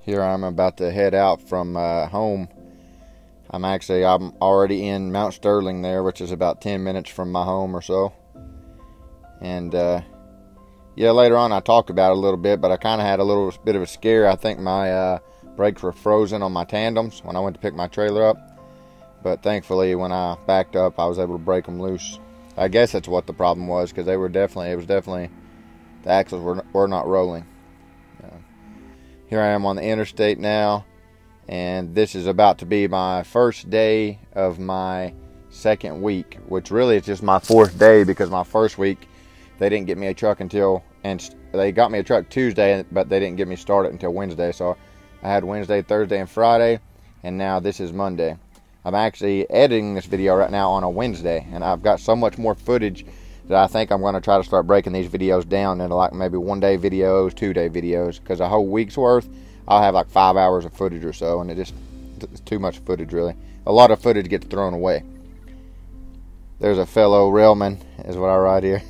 Here I'm about to head out from home. I'm already in Mount Sterling there, which is about 10 minutes from my home or so. And yeah, later on I talked about it a little bit, but I kind of had a little bit of a scare. I think my brakes were frozen on my tandems when I went to pick my trailer up. But thankfully, when I backed up, I was able to break them loose. I guess that's what the problem was, because it was definitely, the axles were not rolling. Here I am on the interstate now, and this is about to be my first day of my second week, which really is just my fourth day, because my first week they didn't get me a truck and they got me a truck Tuesday, but they didn't get me started until Wednesday. So I had Wednesday, Thursday, and Friday, and now this is Monday. I'm actually editing this video right now on a Wednesday, and I've got so much more footage that I think I'm going to try to start breaking these videos down into like maybe 1-day videos, 2-day videos, because a whole week's worth I'll have like 5 hours of footage or so, and it's too much footage really. A lot of footage gets thrown away. There's a fellow railman, is what I write here.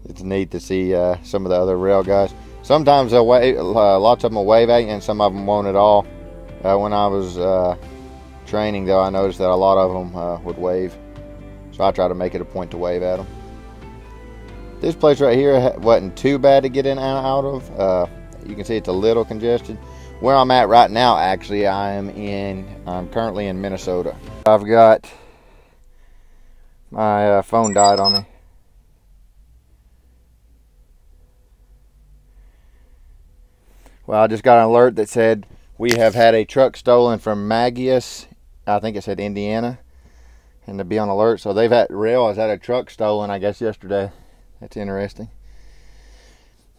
It's neat to see some of the other rail guys. Sometimes they'll wave, lots of them will wave at you, and some of them won't at all. When I was training though, I noticed that a lot of them would wave. So I try to make it a point to wave at them. This place right here wasn't too bad to get in and out of. You can see it's a little congested. Where I'm at right now, actually, I'm currently in Minnesota. I've got my phone died on me. Well, I just got an alert that said we have had a truck stolen from Magius. I think it said Indiana. And to be on alert. So Roehl has had a truck stolen, I guess, yesterday. That's interesting.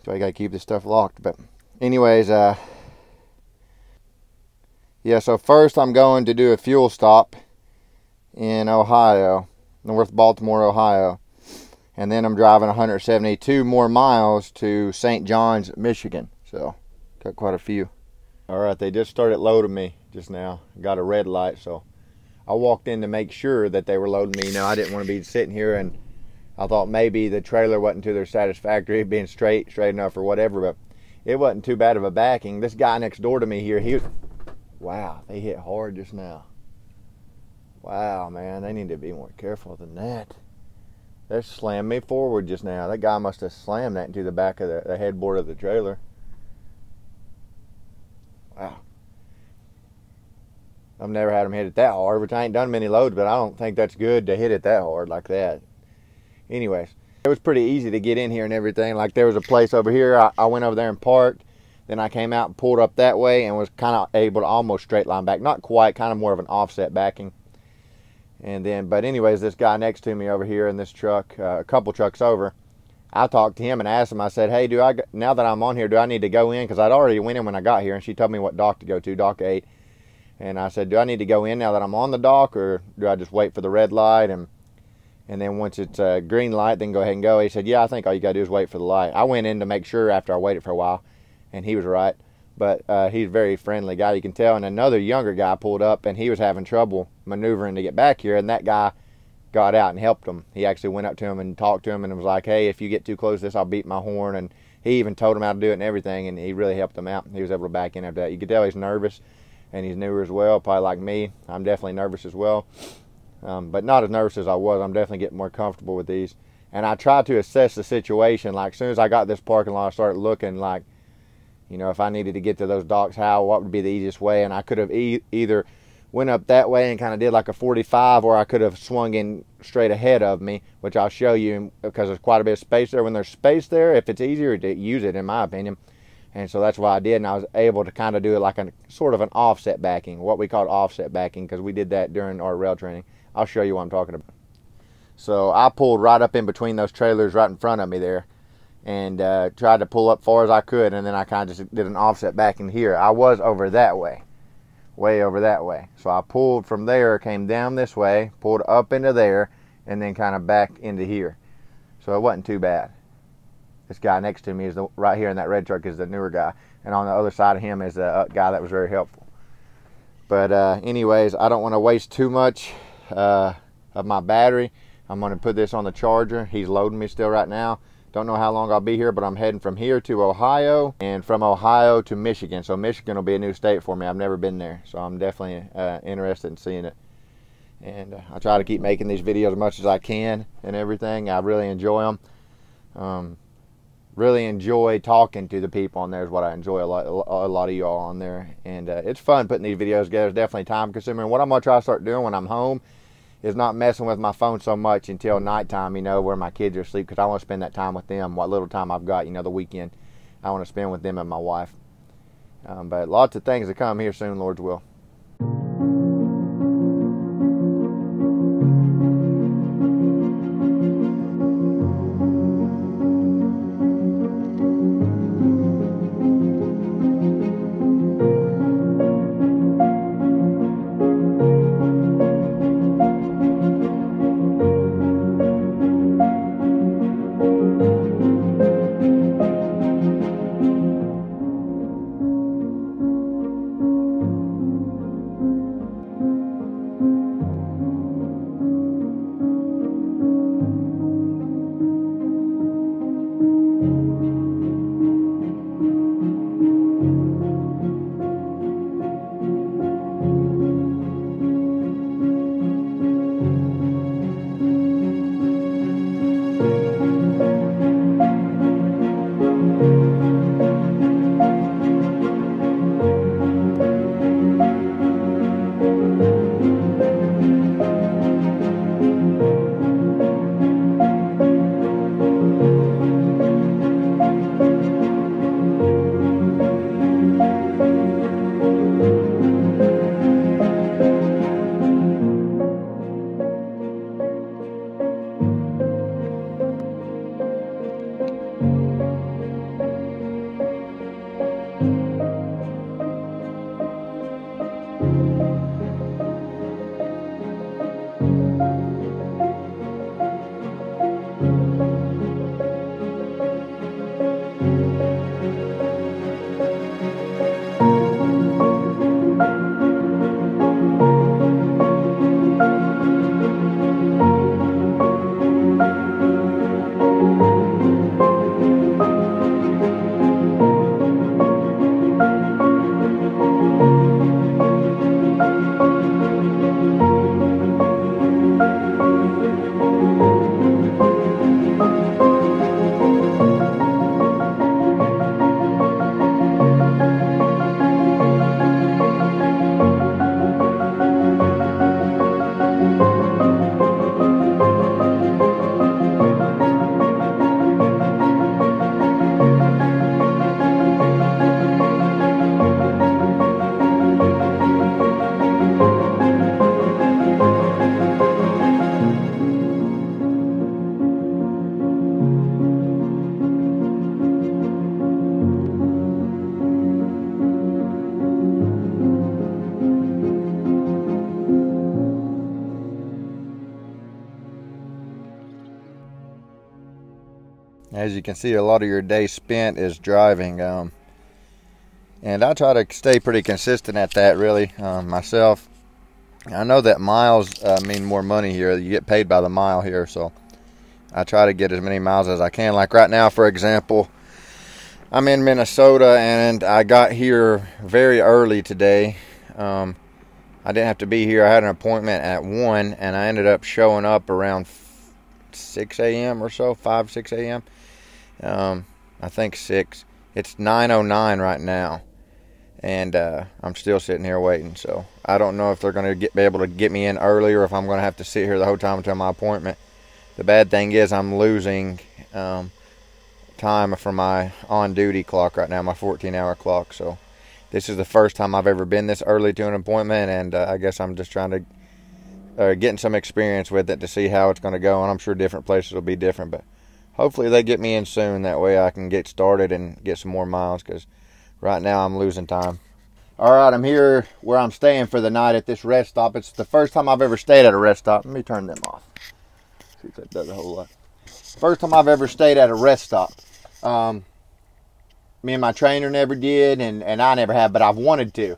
So I got to keep this stuff locked. But anyways, yeah, so first I'm going to do a fuel stop in Ohio, North Baltimore, Ohio. And then I'm driving 172 more miles to St. John's, Michigan. So got quite a few. All right, they just started loading me just now. Got a red light, so I walked in to make sure that they were loading me. You know, I didn't want to be sitting here, and I thought maybe the trailer wasn't to their satisfactory, being straight enough or whatever, but it wasn't too bad of a backing. This guy next door to me here, wow, they hit hard just now. Wow, man, they need to be more careful than that. They slammed me forward just now. That guy must have slammed that into the back of the headboard of the trailer. Wow. I've never had them hit it that hard, which I ain't done many loads, but I don't think that's good to hit it that hard like that. Anyways, it was pretty easy to get in here and everything. Like, there was a place over here. I went over there and parked. Then I came out and pulled up that way and was kind of able to almost straight line back. Not quite, kind of more of an offset backing. And then, but anyways, this guy next to me over here in this truck, a couple trucks over, I talked to him and asked him, I said, hey, now that I'm on here, do I need to go in? Because I'd already went in when I got here, and she told me what dock to go to, dock 8. And I said, do I need to go in now that I'm on the dock, or do I just wait for the red light? And then once it's a green light, then go ahead and go. He said, yeah, I think all you got to do is wait for the light. I went in to make sure after I waited for a while, and he was right. But he's a very friendly guy, you can tell. And another younger guy pulled up, and he was having trouble maneuvering to get back here, and that guy got out and helped him. He actually went up to him and talked to him and was like, hey, if you get too close to this, I'll beat my horn. And he even told him how to do it and everything, and he really helped him out. He was able to back in after that. You could tell he's nervous, and he's newer as well, probably like me. I'm definitely nervous as well, but not as nervous as I was. I'm definitely getting more comfortable with these. And I tried to assess the situation. Like, as soon as I got this parking lot, I started looking like, you know, if I needed to get to those docks, what would be the easiest way? And I could have either went up that way and kind of did like a 45, or I could have swung in straight ahead of me, which I'll show you, because there's quite a bit of space there. When there's space there, if it's easier to use it, in my opinion. And so that's why I did, and I was able to kind of do it like a sort of an offset backing, what we call offset backing, because we did that during our rail training. I'll show you what I'm talking about. So I pulled right up in between those trailers right in front of me there, and tried to pull up far as I could, and then I kind of just did an offset backing here. I was over that way, way over that way. So I pulled from there, came down this way, pulled up into there, and then kind of back into here. So it wasn't too bad. This guy next to me is right here in that red truck is the newer guy, and on the other side of him is the guy that was very helpful. But anyways, I don't want to waste too much of my battery. I'm going to put this on the charger. He's loading me still right now. Don't know how long I'll be here, but I'm heading from here to Ohio and from Ohio to Michigan. So Michigan will be a new state for me. I've never been there, so I'm definitely interested in seeing it. And I try to keep making these videos as much as I can and everything. I really enjoy them. Really enjoy talking to the people on there is what I enjoy a lot of y'all on there. And it's fun putting these videos together. It's definitely time consuming. What I'm going to try to start doing when I'm home is not messing with my phone so much until nighttime, you know, where my kids are asleep, because I want to spend that time with them, what little time I've got, you know, the weekend. I want to spend with them and my wife. But lots of things to come here soon, Lord's will. As you can see, a lot of your day spent is driving, and I try to stay pretty consistent at that, really, myself. I know that miles mean more money here. You get paid by the mile here, so I try to get as many miles as I can. Like right now, for example, I'm in Minnesota, and I got here very early today. I didn't have to be here. I had an appointment at 1, and I ended up showing up around 6 a.m. or so, 5, 6 a.m. I think 6. It's 9:09 right now, and I'm still sitting here waiting. So I don't know if they're going to be able to get me in early, or if I'm going to have to sit here the whole time until my appointment. The bad thing is I'm losing time from my on-duty clock right now, my 14-hour clock. So this is the first time I've ever been this early to an appointment, and I guess I'm just trying to getting some experience with it to see how it's going to go. And I'm sure different places will be different, but hopefully they get me in soon. That way I can get started and get some more miles, because right now I'm losing time. All right, I'm here where I'm staying for the night at this rest stop. It's the first time I've ever stayed at a rest stop. Let me turn them off. See if that does a whole lot. First time I've ever stayed at a rest stop. Me and my trainer never did, and I never have, but I've wanted to.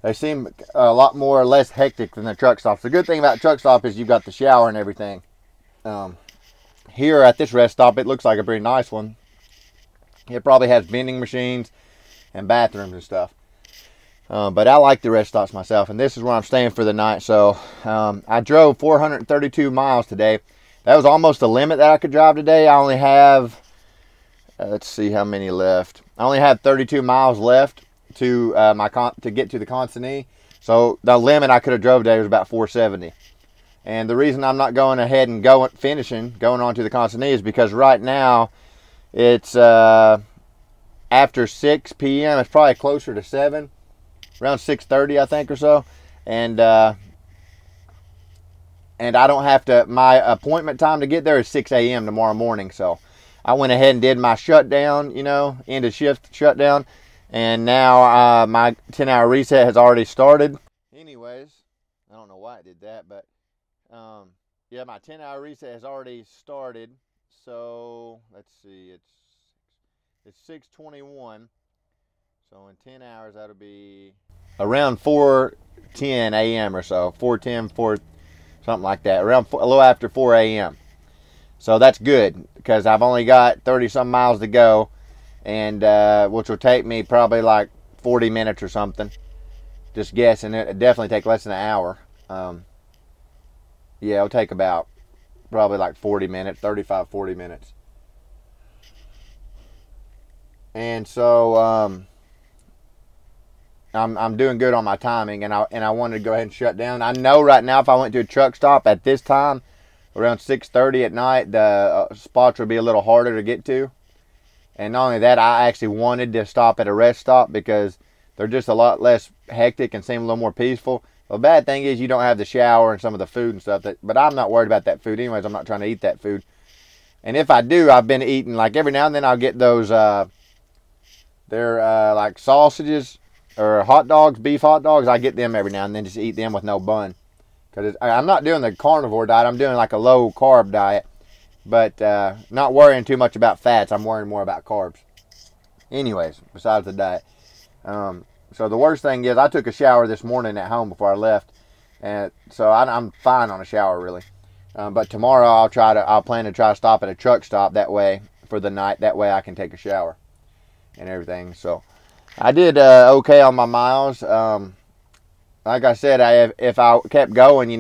They seem a lot more or less hectic than the truck stops. The good thing about truck stop is you've got the shower and everything. here at this rest stop, it looks like a pretty nice one. It probably has vending machines and bathrooms and stuff. But I like the rest stops myself, and this is where I'm staying for the night. So I drove 432 miles today. That was almost the limit that I could drive today. I only have, let's see how many left. I only have 32 miles left to to get to the consignee. So the limit I could have drove today was about 470. And the reason I'm not going ahead and going on to the consignee is because right now it's after 6 p.m. It's probably closer to 7, around 6:30 I think or so. And I don't have to, my appointment time to get there is 6 a.m. tomorrow morning. So I went ahead and did my shutdown, end of shift shutdown. And now my 10-hour reset has already started. Anyways, I don't know why I did that, but yeah, my 10-hour reset has already started. So let's see, it's 6:21. So in 10 hours, that'll be around 4:10 a.m. or so, 4:10, something like that, around a little after 4 a.m. So that's good because I've only got 30 some miles to go, and which will take me probably like 40 minutes or something. Just guessing, it'll definitely take less than an hour. Yeah, it'll take about probably like 40 minutes, 35, 40 minutes. And so I'm doing good on my timing, and I wanted to go ahead and shut down. I know right now if I went to a truck stop at this time, around 6:30 at night, the spots would be a little harder to get to. And not only that, I actually wanted to stop at a rest stop because they're just a lot less hectic and seem a little more peaceful. The bad thing is you don't have the shower and some of the food and stuff. But I'm not worried about that food anyways. I'm not trying to eat that food. And if I do, I've been eating, like every now and then I'll get those, they're like sausages or hot dogs, beef hot dogs. I get them every now and then, just eat them with no bun. Because I'm not doing the carnivore diet. I'm doing like a low carb diet. But not worrying too much about fats. I'm worrying more about carbs. Anyways, besides the diet. So the worst thing is I took a shower this morning at home before I left. And so I'm fine on a shower really. But tomorrow I'll plan to try to stop at a truck stop that way for the night. That way I can take a shower and everything. So I did okay on my miles. Like I said, if I kept going,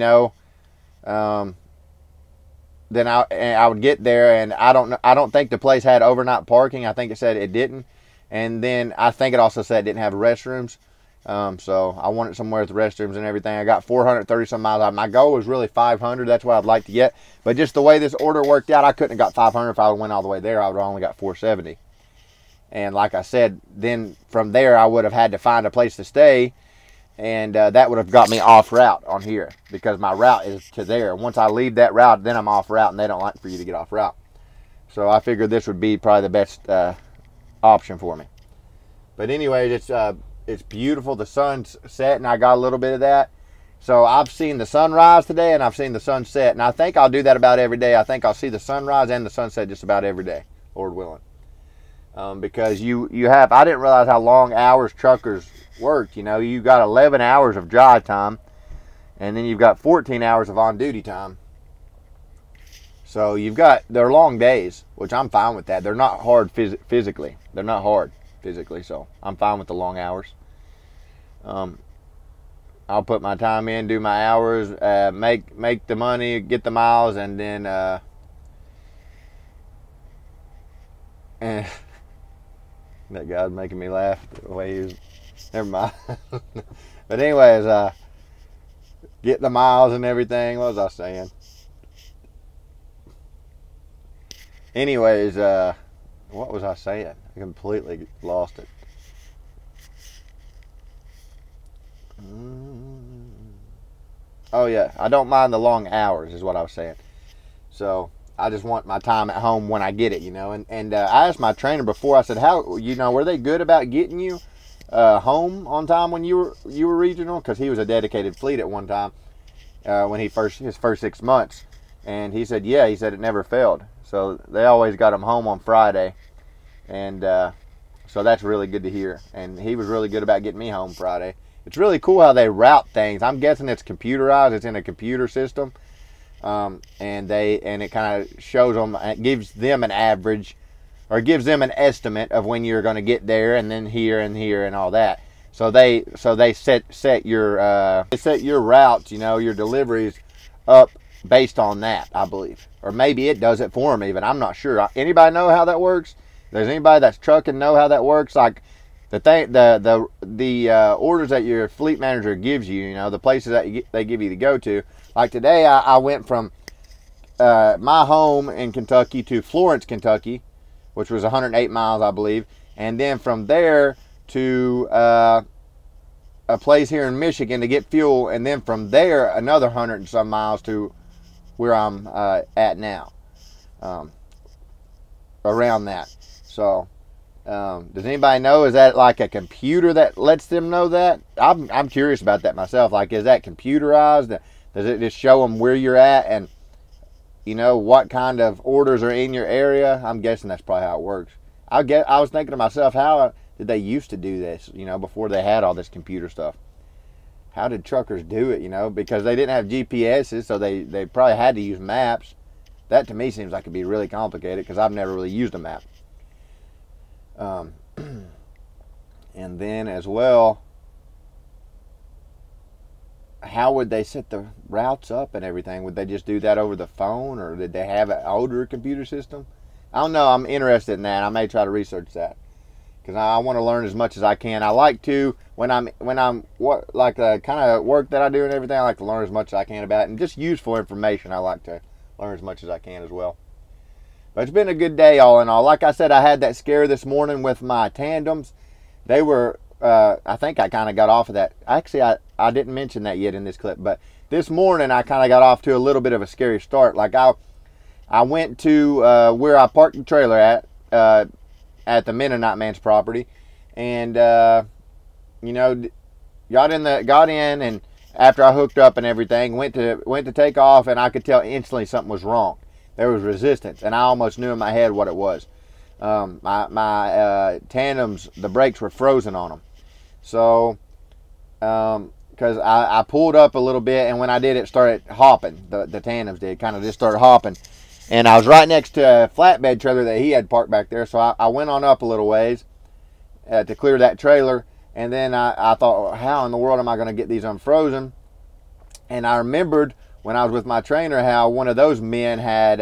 then I would get there, and I don't think the place had overnight parking. I think it said it didn't, and then I think it also said it didn't have restrooms. So I wanted somewhere with restrooms and everything. I got 430 some miles out. My goal was really 500. That's what I'd like to get, but just the way this order worked out, I couldn't have got 500 if I went all the way there. I would have only got 470. And like I said, then from there I would have had to find a place to stay. And that would have got me off route on here because my route is to there. Once I leave that route, then I'm off route, and they don't like for you to get off route. So I figured this would be probably the best option for me. But anyways, it's beautiful. The sun's setting. I got a little bit of that. So I've seen the sunrise today, and I've seen the sunset. And I think I'll do that about every day. I think I'll see the sunrise and the sunset just about every day, Lord willing. Because I didn't realize how long hours truckers worked. You got 11 hours of drive time, and then you've got 14 hours of on-duty time. So they're long days, which I'm fine with that. They're not hard physically. They're not hard physically, so I'm fine with the long hours. I'll put my time in, do my hours, make the money, get the miles, and then that guy's making me laugh the way he's. Never mind. But anyways, get the miles and everything. What was I saying? Anyways, what was I saying? I completely lost it. Oh yeah, I don't mind the long hours is what I was saying. So I just want my time at home when I get it, And I asked my trainer before. I said, "How were they good about getting you home on time when you were regional?" Because he was a dedicated fleet at one time when his first 6 months, and he said, "Yeah," he said it never failed. So they always got him home on Friday, and so that's really good to hear. And he was really good about getting me home Friday. It's really cool how they route things. I'm guessing it's computerized. It's in a computer system. and it kind of shows them, it gives them an average, or gives them an estimate of when you're going to get there, and then here and here and all that. So they set your routes, you know, your deliveries up based on that, I believe. Or maybe it does it for them even. I'm not sure. Anybody know how that works? There's anybody that's trucking know how that works? Like the orders that your fleet manager gives you, you know, the places that they give you to go to. Like today, I went from my home in Kentucky to Florence, Kentucky, which was 108 miles, I believe. And then from there to a place here in Michigan to get fuel. And then from there, another 100 and some miles to where I'm at now. Around that. So, does anybody know, is that like a computer that lets them know that? I'm curious about that myself. Like, is that computerized? Does it just show them where you're at and, you know, what kind of orders are in your area? I'm guessing that's probably how it works. I was thinking to myself, how did they used to do this, you know, before they had all this computer stuff? How did truckers do it, you know? Because they didn't have GPSs, so they probably had to use maps. That to me seems like it'd be really complicated because I've never really used a map. And then as well, how would they set the routes up and everything? Would they just do that over the phone, or did they have an older computer system? I don't know. I'm interested in that. I may try to research that because I want to learn as much as I can. I like to, when I'm like the kind of work that I do and everything, I like to learn as much as I can about it, and just useful information. I like to learn as much as I can as well. But it's been a good day all in all. Like I said, I had that scare this morning with my tandems. They were, I think I kind of got off of that. Actually, I didn't mention that yet in this clip. But this morning, I kind of got off to a little bit of a scary start. Like I went to where I parked the trailer at the Mennonite man's property. And, you know, got in, and after I hooked up and everything, went to take off, and I could tell instantly something was wrong. There was resistance, and I almost knew in my head what it was. My tandems, the brakes were frozen on them. So, because I pulled up a little bit, and when I did, it started hopping. The tandems did, kind of just started hopping. And I was right next to a flatbed trailer that he had parked back there, so I went on up a little ways to clear that trailer. And then I thought, well, how in the world am I going to get these unfrozen? And I remembered when I was with my trainer how one of those men had,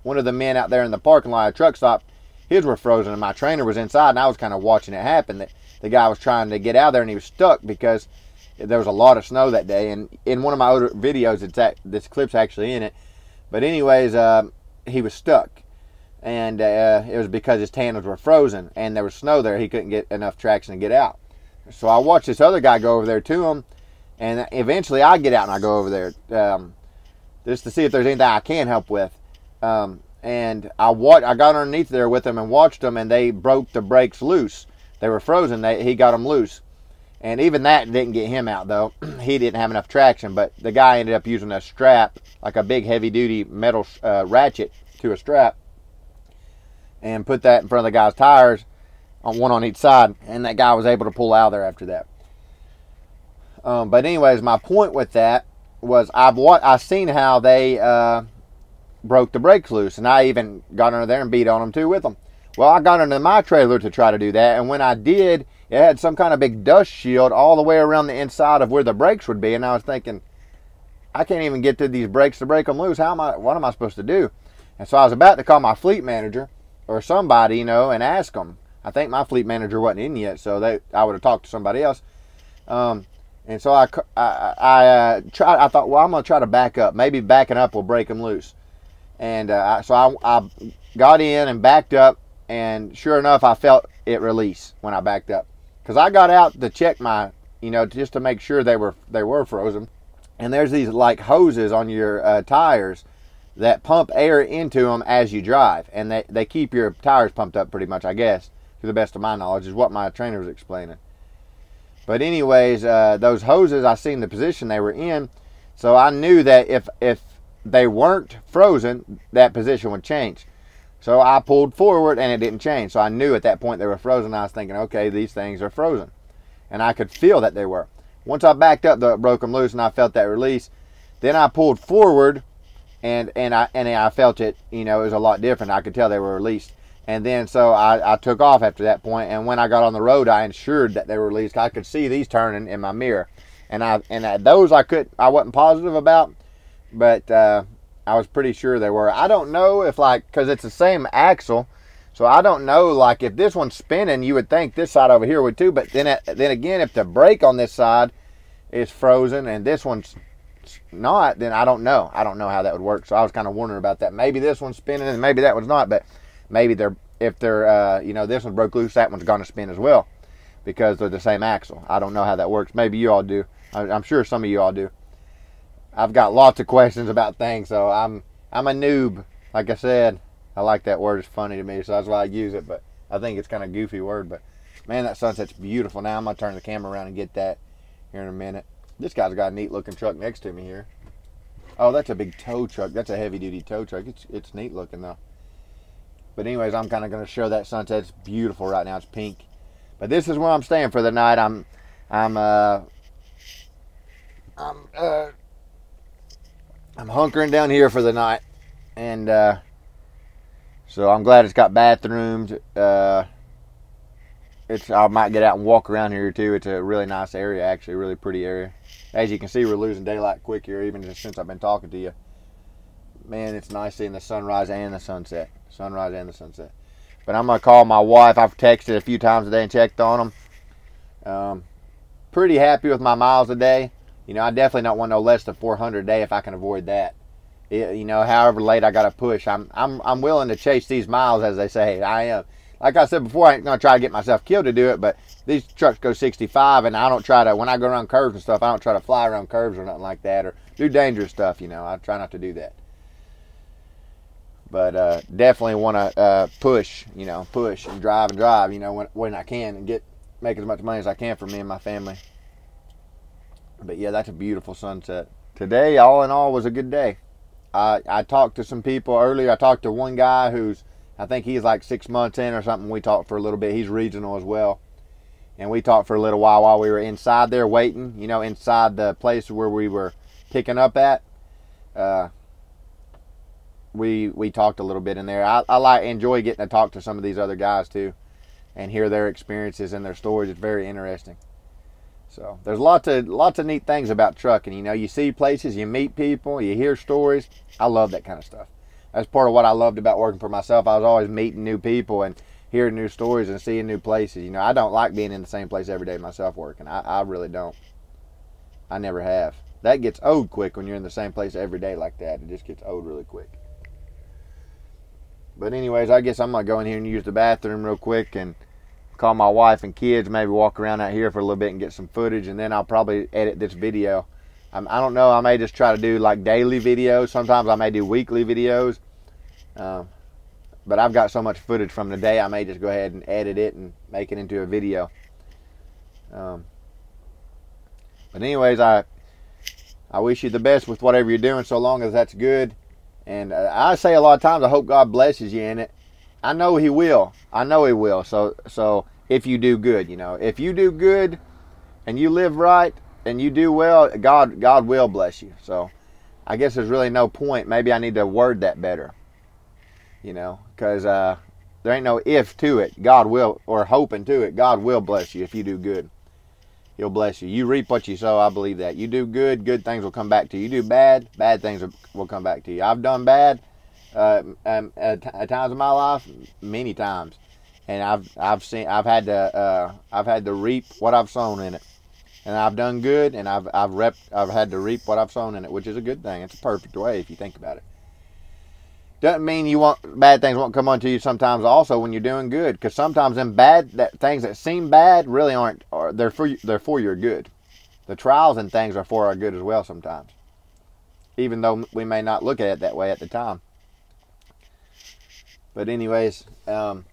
one of the men out there in the parking lot at a truck stop, his were frozen, and my trainer was inside, and I was kind of watching it happen. The guy was trying to get out there, and he was stuck because there was a lot of snow that day. And in one of my other videos, this clip's actually in it. But anyways, he was stuck. And it was because his tandems were frozen, and there was snow there. He couldn't get enough traction to get out. So I watched this other guy go over there to him, and eventually I get out and I go over there just to see if there's anything I can help with. And I got underneath there with him and watched them, and they broke the brakes loose. They were frozen. He got them loose. And even that didn't get him out, though. He didn't have enough traction, but the guy ended up using a strap, like a big heavy-duty metal ratchet to a strap, and put that in front of the guy's tires, one on each side, and that guy was able to pull out there after that. But anyways, my point with that was I seen how they broke the brakes loose, and I even got under there and beat on them too with them. Well, I got into my trailer to try to do that, and when I did, it had some kind of big dust shield all the way around the inside of where the brakes would be, and I was thinking, I can't even get to these brakes to break them loose. What am I supposed to do? And so I was about to call my fleet manager or somebody, you know, and ask them. I think my fleet manager wasn't in yet, so I would have talked to somebody else. And so I thought, well, I'm going to try to back up. Maybe backing up will break them loose. And so I got in and backed up, and sure enough, I felt it release when I backed up. Because I got out to check my, you know, just to make sure they were frozen. And there's these like hoses on your tires that pump air into them as you drive. And they keep your tires pumped up pretty much, I guess, to the best of my knowledge, is what my trainer was explaining. But anyways, those hoses, I seen the position they were in. So I knew that if they weren't frozen, that position would change. So I pulled forward and it didn't change. So I knew at that point they were frozen. I was thinking, okay, these things are frozen. And I could feel that they were. Once I backed up, though, it broke them loose and I felt that release. Then I pulled forward and I felt it. You know, it was a lot different. I could tell they were released. And then so I took off after that point, and when I got on the road, I ensured that they were released. I could see these turning in my mirror, and those I wasn't positive about, but I was pretty sure they were. I don't know if, like, because it's the same axle, so I don't know, like, if this one's spinning, you would think this side over here would too. But then again, if the brake on this side is frozen and this one's not, then I don't know. I don't know how that would work. So I was kind of wondering about that. Maybe this one's spinning and maybe that one's not, but maybe if you know, this one broke loose, that one's going to spin as well because they're the same axle. I don't know how that works. Maybe you all do. I'm sure some of you all do. I've got lots of questions about things, so I'm a noob. Like I said, I like that word. It's funny to me, so that's why I use it, but I think it's kind of a goofy word. But man, that sunset's beautiful. Now I'm going to turn the camera around and get that here in a minute. This guy's got a neat looking truck next to me here. Oh, that's a big tow truck. That's a heavy duty tow truck. It's neat looking though. But anyways, I'm kind of going to show that sunset. It's beautiful right now. It's pink. But this is where I'm staying for the night. I'm hunkering down here for the night, and so I'm glad it's got bathrooms. I might get out and walk around here too. It's a really nice area, actually, a really pretty area. As you can see, we're losing daylight quick here, even since I've been talking to you. Man, it's nice seeing the sunrise and the sunset. Sunrise and the sunset. But I'm going to call my wife. I've texted a few times a day and checked on them. Pretty happy with my miles a day. You know, I definitely don't want no less than 400 a day if I can avoid that. You know, however late I got to push. I'm willing to chase these miles, as they say. I am. Like I said before, I ain't going to try to get myself killed to do it, but these trucks go 65, and I don't try to, when I go around curves and stuff, I don't try to fly around curves or nothing like that, or do dangerous stuff, you know. I try not to do that. But definitely want to push and drive, you know, when I can, and make as much money as I can for me and my family. But yeah, that's a beautiful sunset. Today, all in all, was a good day. I talked to some people earlier. I talked to one guy I think he's like 6 months in or something. We talked for a little bit. He's regional as well. And we talked for a little while we were inside there waiting, you know, inside the place where we were picking up at. We talked a little bit in there. I enjoy getting to talk to some of these other guys too and hear their experiences and their stories. It's very interesting. So there's lots of neat things about trucking. You know, you see places, you meet people, you hear stories. I love that kind of stuff. That's part of what I loved about working for myself. I was always meeting new people and hearing new stories and seeing new places. You know, I don't like being in the same place every day myself working. I really don't. I never have. That gets old quick when you're in the same place every day like that. It just gets old really quick. But anyways, I guess I'm going to go in here and use the bathroom real quick and call my wife and kids, maybe walk around out here for a little bit and get some footage, and then I'll probably edit this video. I don't know, I may just try to do like daily videos. Sometimes I may do weekly videos. But I've got so much footage from the day, I may just go ahead and edit it and make it into a video. But anyways, I wish you the best with whatever you're doing, so long as that's good. And I say a lot of times, I hope God blesses you in it. I know He will. I know He will. So if you do good, you know, if you do good and you live right and you do well, God will bless you. So I guess there's really no point. Maybe I need to word that better, you know, because there ain't no if to it. God will, or hoping to it. God will bless you if you do good. He'll bless you. You reap what you sow. I believe that. You do good, good things will come back to you. You do bad, bad things will come back to you. I've done bad at times in my life, many times, and I've had to reap what I've sown in it. And I've done good, and I've had to reap what I've sown in it, which is a good thing. It's a perfect way if you think about it. Doesn't mean bad things won't come onto you sometimes also when you're doing good, because sometimes them things that seem bad really aren't. They're for your good. The trials and things are for our good as well sometimes, even though we may not look at it that way at the time. But anyways, I'm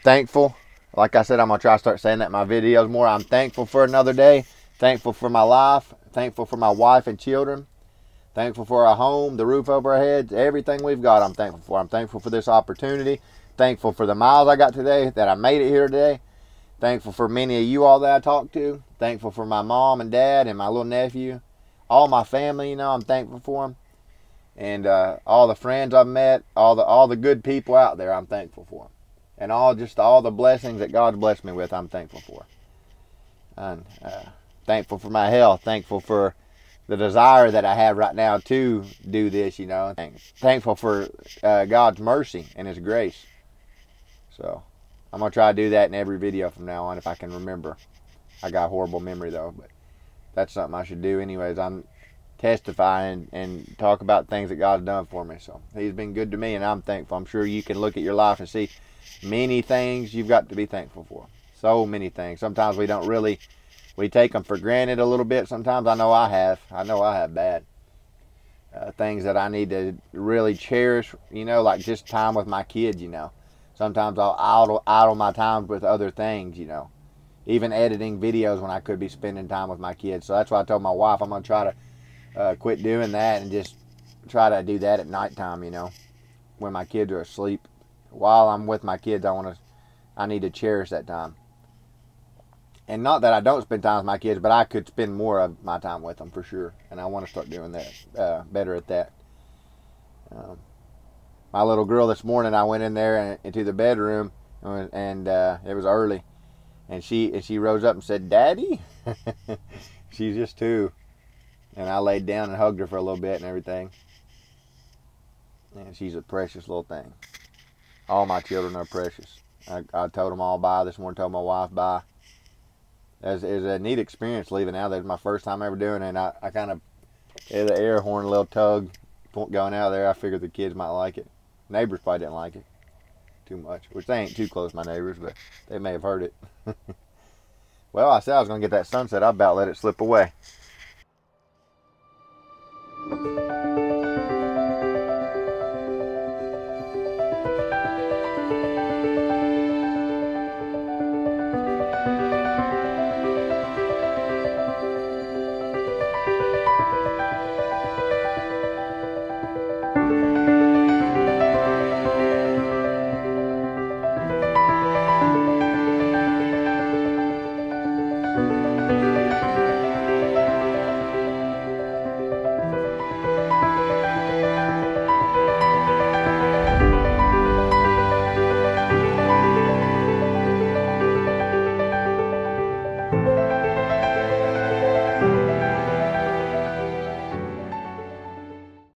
thankful. Like I said, I'm going to try to start saying that in my videos more. I'm thankful for another day. Thankful for my life. Thankful for my wife and children. Thankful for our home, the roof over our heads, everything we've got I'm thankful for. I'm thankful for this opportunity. Thankful for the miles I got today, that I made it here today. Thankful for many of you all that I talked to. Thankful for my mom and dad and my little nephew. All my family, you know, I'm thankful for them. And all the friends I've met, all the good people out there, I'm thankful for. And all the blessings that God's blessed me with, I'm thankful for. And thankful for my health, thankful for the desire that I have right now to do this, you know. Thankful for God's mercy and His grace. So I'm going to try to do that in every video from now on if I can remember. I got a horrible memory though, but that's something I should do anyways. I'm testifying and talk about things that God's done for me. So He's been good to me and I'm thankful. I'm sure you can look at your life and see many things you've got to be thankful for. So many things. Sometimes we don't really, we take them for granted a little bit. Sometimes I know I have bad. Things that I need to really cherish, you know, like just time with my kids, you know. Sometimes I'll idle my time with other things, you know. Even editing videos when I could be spending time with my kids. So that's why I told my wife I'm going to try to quit doing that and just try to do that at nighttime, you know, when my kids are asleep. While I'm with my kids, I need to cherish that time. And not that I don't spend time with my kids, but I could spend more of my time with them for sure. And I want to start doing that, better at that. My little girl this morning, I went in there into the bedroom, and it was early. And she rose up and said, "Daddy?" She's just 2. And I laid down and hugged her for a little bit and everything. And she's a precious little thing. All my children are precious. I told them all bye this morning, told my wife bye. It was a neat experience leaving out there. It was my first time ever doing it. And I kind of had the air horn, a little tug going out of there. I figured the kids might like it. Neighbors probably didn't like it too much, which they ain't too close, my neighbors, but they may have heard it. Well, I said I was going to get that sunset. I about let it slip away.